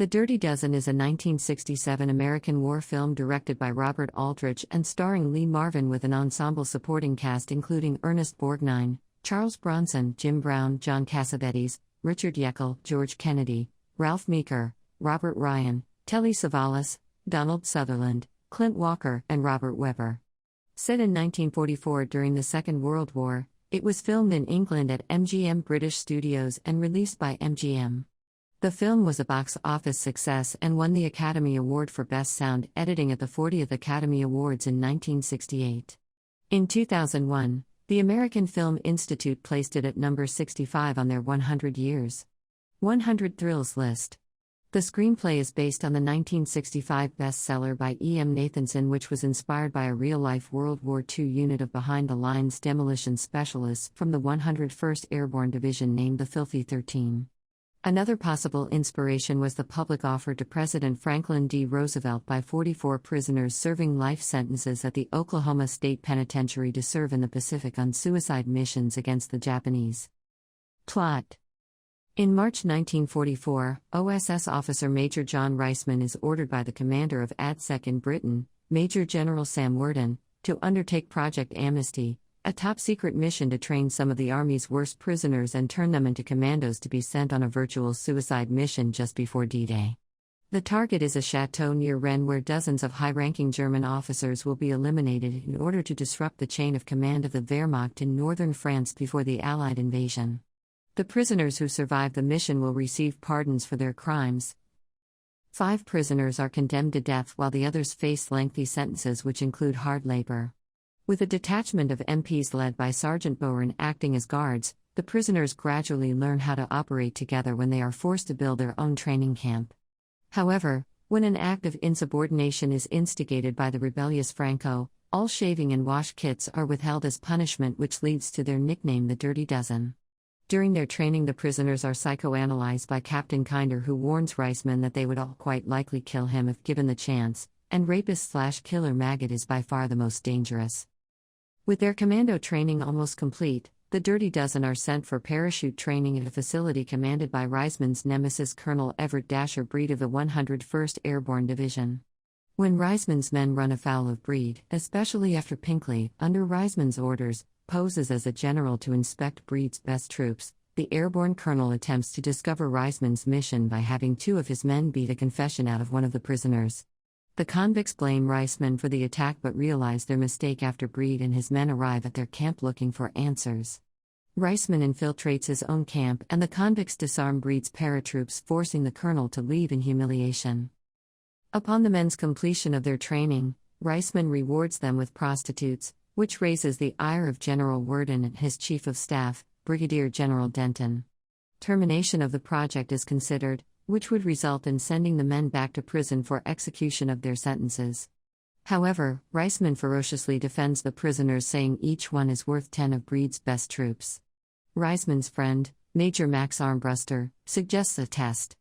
The Dirty Dozen is a 1967 American war film directed by Robert Aldrich and starring Lee Marvin with an ensemble supporting cast including Ernest Borgnine, Charles Bronson, Jim Brown, John Cassavetes, Richard Jaeckel, George Kennedy, Ralph Meeker, Robert Ryan, Telly Savalas, Donald Sutherland, Clint Walker, and Robert Webber. Set in 1944 during the Second World War, it was filmed in England at MGM-British Studios and released by MGM. The film was a box office success and won the Academy Award for Best Sound Editing at the 40th Academy Awards in 1968. In 2001, the American Film Institute placed it at number 65 on their 100 Years 100 Thrills list. The screenplay is based on the 1965 bestseller by E.M. Nathanson, which was inspired by a real-life World War II unit of behind-the-lines demolition specialists from the 101st Airborne Division named the Filthy 13. Another possible inspiration was the public offer to President Franklin D. Roosevelt by 44 prisoners serving life sentences at the Oklahoma State Penitentiary to serve in the Pacific on suicide missions against the Japanese. Plot. In March 1944, OSS officer Major John Reisman is ordered by the commander of ADSEC in Britain, Major General Sam Worden, to undertake Project Amnesty, a top-secret mission to train some of the Army's worst prisoners and turn them into commandos to be sent on a virtual suicide mission just before D-Day. The target is a chateau near Rennes where dozens of high-ranking German officers will be eliminated in order to disrupt the chain of command of the Wehrmacht in northern France before the Allied invasion. The prisoners who survive the mission will receive pardons for their crimes. 5 prisoners are condemned to death while the others face lengthy sentences which include hard labor. With a detachment of MPs led by Sergeant Bowen acting as guards, the prisoners gradually learn how to operate together when they are forced to build their own training camp. However, when an act of insubordination is instigated by the rebellious Franco, all shaving and wash kits are withheld as punishment, which leads to their nickname the Dirty Dozen. During their training, the prisoners are psychoanalyzed by Captain Kinder, who warns Reisman that they would all quite likely kill him if given the chance, and rapist/killer Maggot is by far the most dangerous. With their commando training almost complete, the Dirty Dozen are sent for parachute training at a facility commanded by Reisman's nemesis Colonel Everett Dasher Breed of the 101st Airborne Division. When Reisman's men run afoul of Breed, especially after Pinkley, under Reisman's orders, poses as a general to inspect Breed's best troops, the airborne colonel attempts to discover Reisman's mission by having 2 of his men beat a confession out of one of the prisoners. The convicts blame Reisman for the attack but realize their mistake after Breed and his men arrive at their camp looking for answers. Reisman infiltrates his own camp and the convicts disarm Breed's paratroops, forcing the colonel to leave in humiliation. Upon the men's completion of their training, Reisman rewards them with prostitutes, which raises the ire of General Worden and his chief of staff, Brigadier General Denton. Termination of the project is considered, which would result in sending the men back to prison for execution of their sentences. However, Reisman ferociously defends the prisoners, saying each one is worth 10 of Breed's best troops. Reisman's friend, Major Max Armbruster, suggests a test.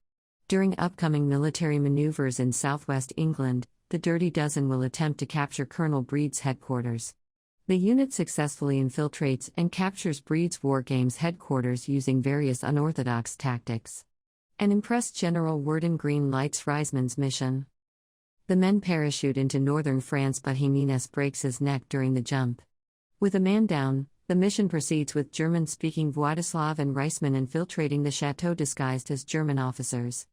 During upcoming military maneuvers in southwest England, the Dirty Dozen will attempt to capture Colonel Breed's headquarters. The unit successfully infiltrates and captures Breed's War Games headquarters using various unorthodox tactics. An impressed General Worden green lights Reisman's mission. The men parachute into northern France, but Jimenez breaks his neck during the jump. With a man down, the mission proceeds with German-speaking Władysław and Reisman infiltrating the chateau disguised as German officers.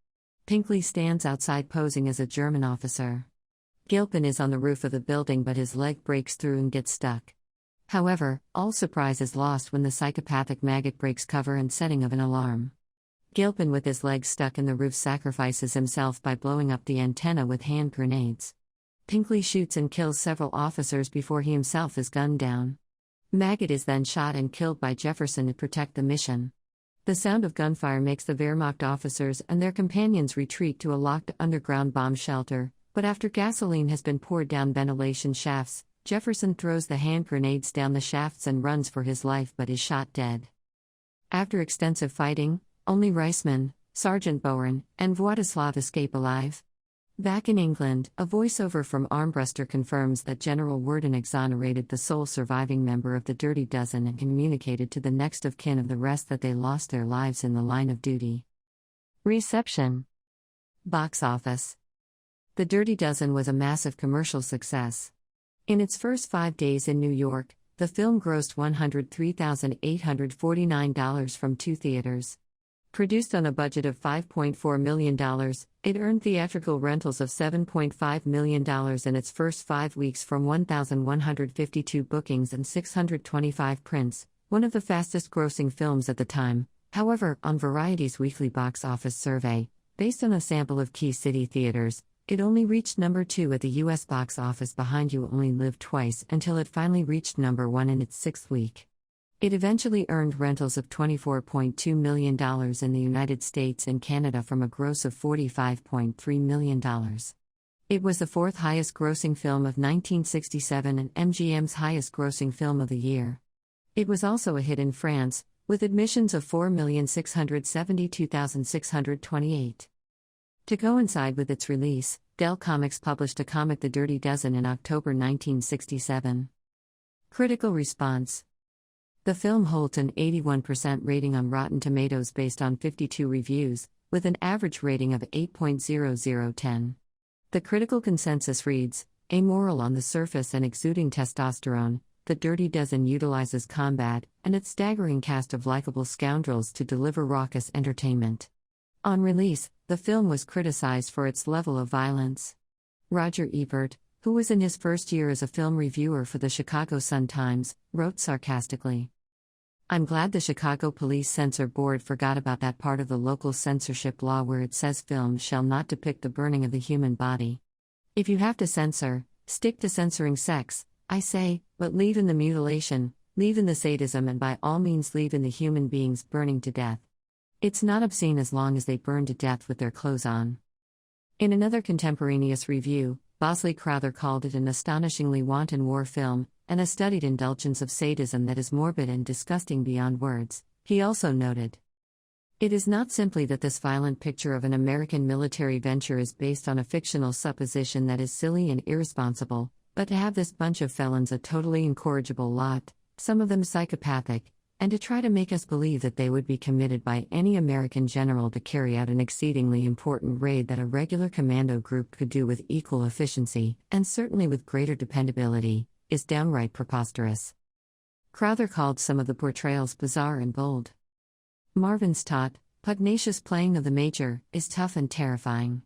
Pinkley stands outside posing as a German officer. Gilpin is on the roof of the building, but his leg breaks through and gets stuck. However, all surprise is lost when the psychopathic Maggot breaks cover and setting of an alarm. Gilpin, with his leg stuck in the roof, sacrifices himself by blowing up the antenna with hand grenades. Pinkley shoots and kills several officers before he himself is gunned down. Maggot is then shot and killed by Jefferson to protect the mission. The sound of gunfire makes the Wehrmacht officers and their companions retreat to a locked underground bomb shelter, but after gasoline has been poured down ventilation shafts, Jefferson throws the hand grenades down the shafts and runs for his life but is shot dead. After extensive fighting, only Reisman, Sergeant Bowen, and Władysław escape alive. Back in England, a voiceover from Armbruster confirms that General Worden exonerated the sole surviving member of the Dirty Dozen and communicated to the next of kin of the rest that they lost their lives in the line of duty. Reception. Box office. The Dirty Dozen was a massive commercial success. In its first 5 days in New York, the film grossed $103,849 from 2 theaters. Produced on a budget of $5.4 million, it earned theatrical rentals of $7.5 million in its first 5 weeks from 1,152 bookings and 625 prints, one of the fastest-grossing films at the time. However, on Variety's weekly box office survey, based on a sample of key city theaters, it only reached number 2 at the U.S. box office behind You Only Live Twice until it finally reached number 1 in its 6th week. It eventually earned rentals of $24.2 million in the United States and Canada from a gross of $45.3 million. It was the 4th highest-grossing film of 1967 and MGM's highest-grossing film of the year. It was also a hit in France, with admissions of 4,672,628. To coincide with its release, Dell Comics published a comic The Dirty Dozen in October 1967. Critical response. The film holds an 81% rating on Rotten Tomatoes based on 52 reviews, with an average rating of 8.0010. The critical consensus reads, amoral on the surface and exuding testosterone, The Dirty Dozen utilizes combat and its staggering cast of likable scoundrels to deliver raucous entertainment. On release, the film was criticized for its level of violence. Roger Ebert, who was in his first year as a film reviewer for the Chicago Sun-Times, wrote sarcastically, "I'm glad the Chicago Police Censor Board forgot about that part of the local censorship law where it says films shall not depict the burning of the human body. If you have to censor, stick to censoring sex, I say, but leave in the mutilation, leave in the sadism, and by all means leave in the human beings burning to death. It's not obscene as long as they burn to death with their clothes on." In another contemporaneous review, Bosley Crowther called it an astonishingly wanton war film, and a studied indulgence of sadism that is morbid and disgusting beyond words. He also noted, "It is not simply that this violent picture of an American military venture is based on a fictional supposition that is silly and irresponsible, but to have this bunch of felons a totally incorrigible lot, some of them psychopathic, and to try to make us believe that they would be committed by any American general to carry out an exceedingly important raid that a regular commando group could do with equal efficiency, and certainly with greater dependability, is downright preposterous." Crowther called some of the portrayals bizarre and bold. Marvin's taut, pugnacious playing of the Major is tough and terrifying.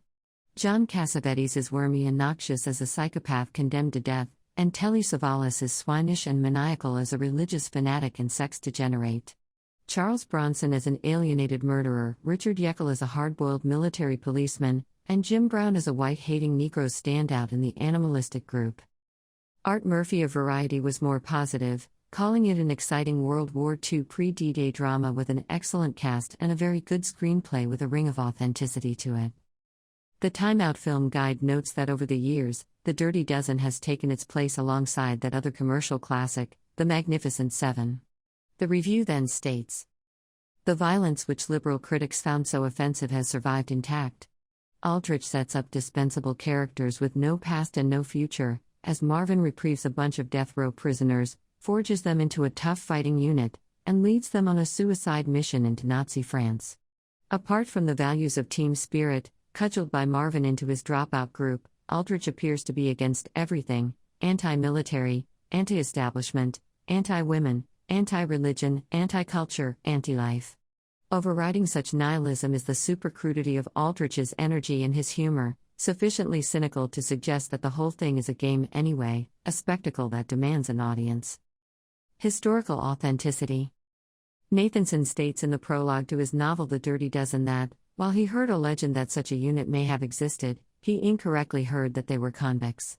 John Cassavetes is wormy and noxious as a psychopath condemned to death, and Telly Savalas is swinish and maniacal as a religious fanatic and sex degenerate. Charles Bronson as an alienated murderer, Richard Jaeckel as a hard-boiled military policeman, and Jim Brown as a white-hating Negro stand out in the animalistic group. Art Murphy of Variety was more positive, calling it an exciting World War II pre-D-Day drama with an excellent cast and a very good screenplay with a ring of authenticity to it. The Time Out Film Guide notes that over the years, The Dirty Dozen has taken its place alongside that other commercial classic, The Magnificent Seven. The review then states, "The violence which liberal critics found so offensive has survived intact. Aldrich sets up dispensable characters with no past and no future, as Marvin reprieves a bunch of death row prisoners, forges them into a tough fighting unit, and leads them on a suicide mission into Nazi France. Apart from the values of team spirit, cudgeled by Marvin into his dropout group, Aldrich appears to be against everything: anti-military, anti-establishment, anti-women, anti-religion, anti-culture, anti-life. Overriding such nihilism is the supercrudity of Aldrich's energy and his humor, sufficiently cynical to suggest that the whole thing is a game anyway, a spectacle that demands an audience." Historical authenticity. Nathanson states in the prologue to his novel The Dirty Dozen that, while he heard a legend that such a unit may have existed, he incorrectly heard that they were convicts.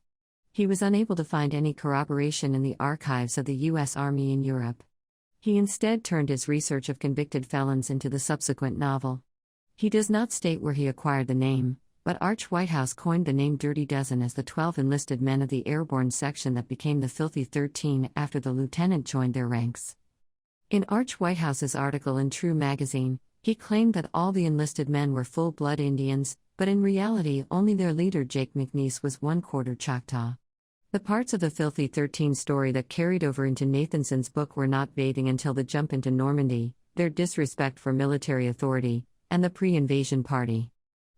He was unable to find any corroboration in the archives of the U.S. Army in Europe. He instead turned his research of convicted felons into the subsequent novel. He does not state where he acquired the name, but Arch Whitehouse coined the name Dirty Dozen as the 12 enlisted men of the Airborne section that became the Filthy 13 after the lieutenant joined their ranks. In Arch Whitehouse's article in True magazine, he claimed that all the enlisted men were full-blood Indians, but in reality only their leader Jake McNeese was one-quarter Choctaw. The parts of the Filthy 13 story that carried over into Nathanson's book were not bathing until the jump into Normandy, their disrespect for military authority, and the pre-invasion party.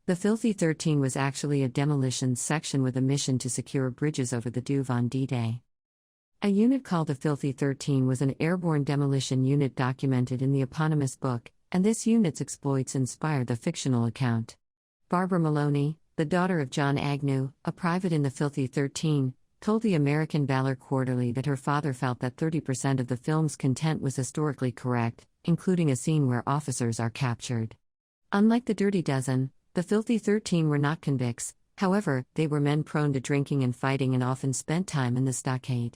The Filthy 13 was actually a demolition section with a mission to secure bridges over the Douve on D-Day. A unit called the Filthy 13 was an airborne demolition unit documented in the eponymous book, and this unit's exploits inspired the fictional account. Barbara Maloney, the daughter of John Agnew, a private in the Filthy 13, told the American Valor Quarterly that her father felt that 30% of the film's content was historically correct, including a scene where officers are captured. Unlike the Dirty Dozen, the Filthy 13 were not convicts, however, they were men prone to drinking and fighting and often spent time in the stockade.